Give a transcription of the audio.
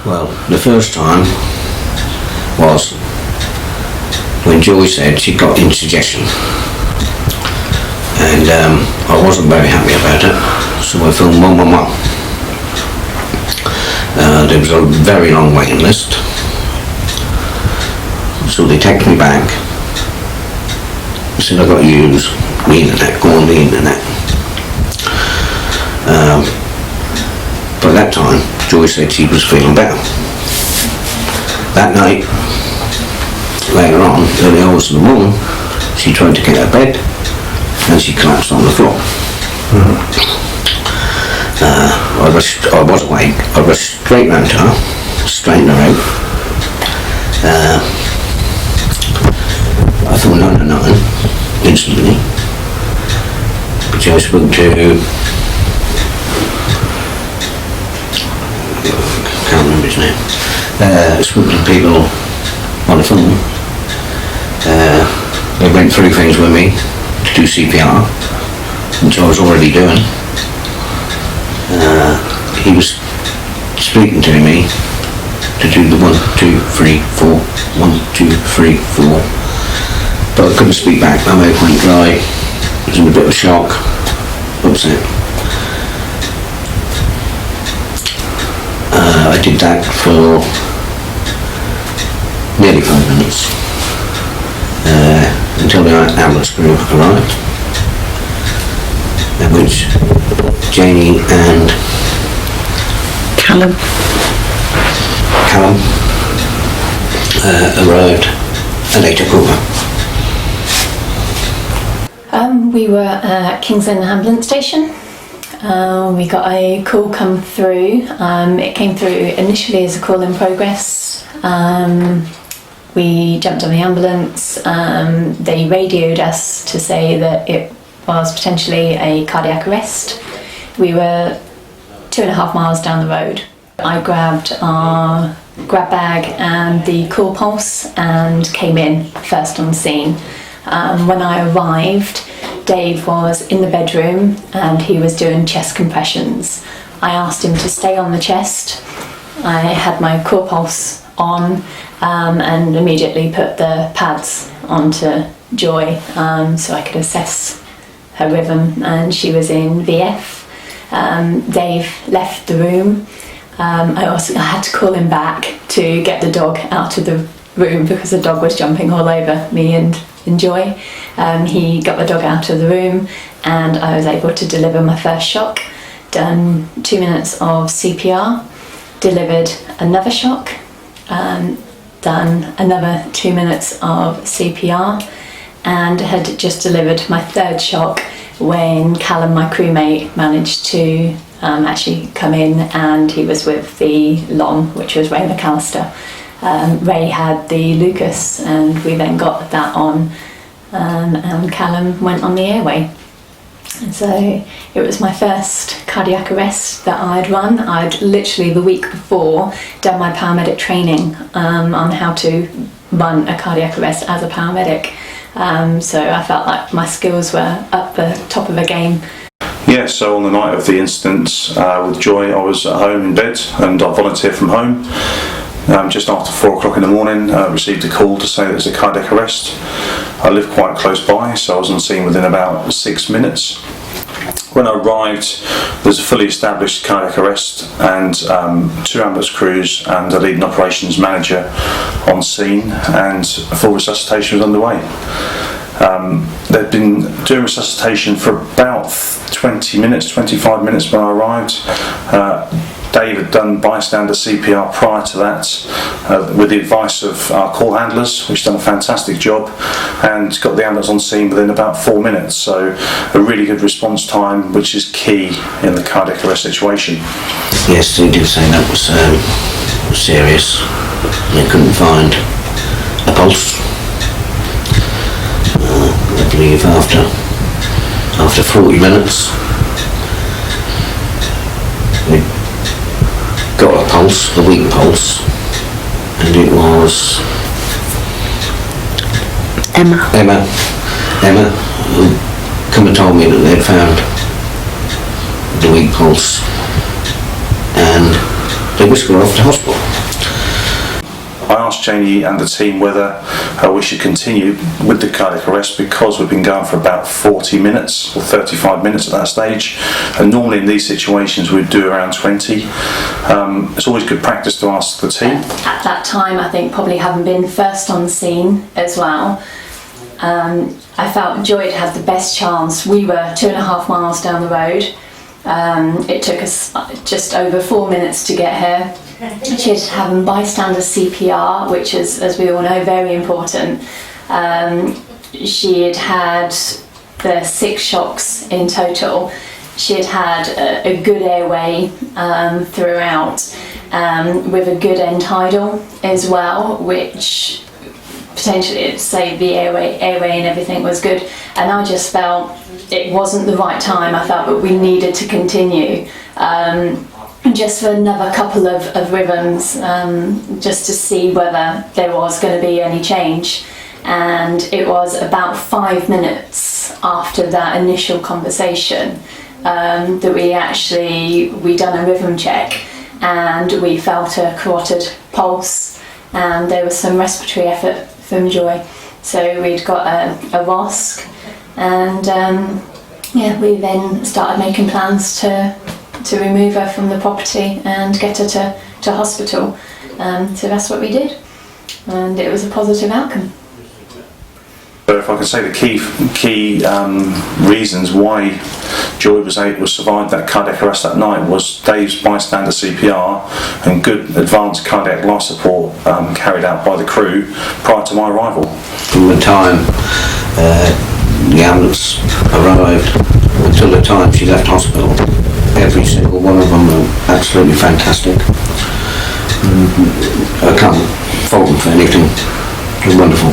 Well, the first time was when Joy said she got indigestion, and I wasn't very happy about it, so I filmed 111. There was a very long waiting list, so they texted me back. They said, I've got to use the internet, go on the internet. By that time, Joy said she was feeling better. That night, later on, early hours of the morning, she tried to get out of bed and she collapsed on the floor. I was awake. I rushed straight round to her, straightened her out. I thought 999 instantly. But I spoke to, I can't remember his name. I spoke to people on the phone. They went through things with me to do CPR, which I was already doing. He was speaking to me to do the 1, 2, 3, 4, 1, 2, 3, 4, but I couldn't speak back. My mouth went dry. I was in a bit of shock, upset. I did that for nearly 5 minutes until the ambulance crew arrived, at which Janie and Callum arrived and they took over. We were at King's Lynn ambulance station. We got a call come through. It came through initially as a call in progress. We jumped on the ambulance. They radioed us to say that it was potentially a cardiac arrest. We were 2.5 miles down the road. I grabbed our grab bag and the call pulse and came in first on scene. When I arrived, Dave was in the bedroom and he was doing chest compressions. I asked him to stay on the chest. I had my core pulse on and immediately put the pads onto Joy so I could assess her rhythm, and she was in VF. Dave left the room. I had to call him back to get the dog out of the room because the dog was jumping all over me and Joy. He got the dog out of the room and I was able to deliver my first shock. Done 2 minutes of CPR, delivered another shock, done another 2 minutes of CPR, and had just delivered my third shock when Callum, my crewmate, managed to actually come in, and he was with the LOM, which was Ray McAllister. Ray had the Lucas, and we then got that on, and Callum went on the airway. And so it was my first cardiac arrest that I'd run. I'd literally the week before done my paramedic training on how to run a cardiac arrest as a paramedic. So I felt like my skills were up the top of the game. Yeah, so on the night of the incident with Joy, I was at home in bed and I volunteered from home. Just after 4 o'clock in the morning, I received a call to say there was a cardiac arrest. I live quite close by, so I was on scene within about 6 minutes. When I arrived, there's a fully established cardiac arrest and 2 ambulance crews and a leading operations manager on scene, and full resuscitation was underway. They'd been doing resuscitation for about 20 minutes, 25 minutes when I arrived. Dave had done bystander CPR prior to that with the advice of our call handlers, which done a fantastic job, and got the ambulance on scene within about 4 minutes. So a really good response time, which is key in the cardiac arrest situation. Yes, they did say that was serious. They couldn't find a pulse. I believe after 40 minutes we got a pulse, a weak pulse, and it was Emma who come and told me that they'd found the weak pulse, and they whisked her off to hospital. I asked Janie and the team whether we should continue with the cardiac arrest because we've been going for about 40 minutes or 35 minutes at that stage, and normally in these situations we'd do around 20. It's always good practice to ask the team. At that time, I think probably having been first on the scene as well, I felt Joy had the best chance. We were 2.5 miles down the road. It took us just over 4 minutes to get here. She had having bystander CPR, which is, as we all know, very important. She had had the 6 shocks in total. She had had a good airway throughout, with a good end tidal as well, which potentially it saved the airway and everything was good. And I just felt it wasn't the right time. I felt that we needed to continue just for another couple of rhythms, just to see whether there was going to be any change. And it was about 5 minutes after that initial conversation that we done a rhythm check, and we felt a carotid pulse, and there was some respiratory effort from Joy. So we'd got a ROSC, and we then started making plans to remove her from the property and get her to hospital. So that's what we did, and it was a positive outcome. So if I can say the key reasons why Joy was able to survive that cardiac arrest that night was Dave's bystander CPR and good advanced cardiac life support carried out by the crew prior to my arrival. From the time the ambulance arrived until the time she left hospital, every single one of them were absolutely fantastic. I can't fault them for anything. It was wonderful.